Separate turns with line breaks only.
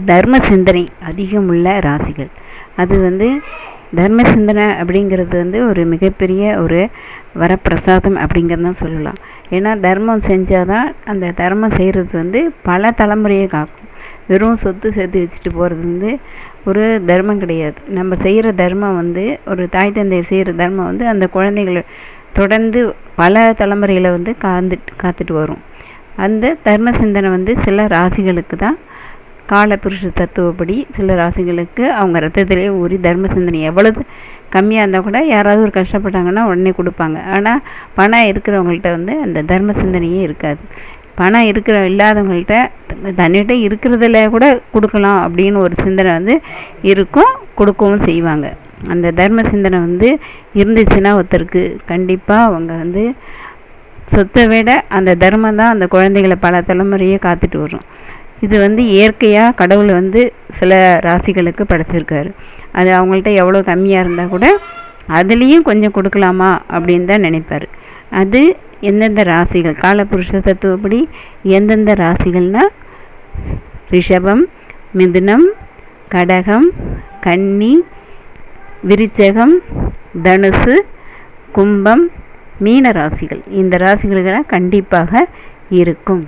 தர்ம சிந்தனை அதிகமுள்ள ராசிகள். அது தர்ம சிந்தனை அப்படிங்கிறது ஒரு மிகப்பெரிய ஒரு வரப்பிரசாதம் அப்படிங்கிறதான் சொல்லலாம். ஏன்னா தர்மம் செஞ்சால் தான் அந்த தர்மம் செய்கிறது பல தலைமுறையை காக்கும். வெறும் சொத்து சேர்த்து வச்சுட்டு போகிறது ஒரு தர்மம் கிடையாது. நம்ம செய்கிற தர்மம் ஒரு தாய் தந்தை செய்கிற தர்மம் அந்த குழந்தைகளை தொடர்ந்து பல தலைமுறைகளை காத்துட்டு வரும். அந்த தர்ம சிந்தனை சில ராசிகளுக்கு தான் காலபுருஷ தத்துவப்படி சில ராசிகளுக்கு அவங்க ரத்தத்திலே ஊறி தர்ம சிந்தனை எவ்வளவு கம்மியாக இருந்தால் கூட யாராவது ஒரு கஷ்டப்பட்டாங்கன்னா உடனே கொடுப்பாங்க. ஆனால் பணம் இருக்கிறவங்கள்ட்ட அந்த தர்ம சிந்தனையே இருக்காது. பணம் இல்லாதவங்கள்ட்ட தன்னிட்ட இருக்கிறதுல கூட கொடுக்கலாம் அப்படின்னு ஒரு சிந்தனை இருக்கும், கொடுக்கவும் செய்வாங்க. அந்த தர்ம சிந்தனை இருந்துச்சுன்னா ஒருத்தருக்கு கண்டிப்பாக அவங்க சொத்தை விட அந்த தர்மம் தான் அந்த குழந்தைகளை பல தலைமுறையே காத்துட்டு வரும். இது இயற்கையாக கடவுள் சில ராசிகளுக்கு படைச்சிருக்காரு. அது அவங்கள்ட்ட எவ்வளோ கம்மியாக இருந்தால் கூட அதுலேயும் கொஞ்சம் கொடுக்கலாமா அப்படின்னு தான் நினைப்பார். அது எந்தெந்த ராசிகள் காலபுருஷ தத்துவப்படி எந்தெந்த ராசிகள்னால் ரிஷபம், மிதுனம், கடகம், கன்னி, விருச்சகம், தனுசு, கும்பம், மீன ராசிகள். இந்த ராசிகளுக்கெல்லாம் கண்டிப்பாக இருக்கும்.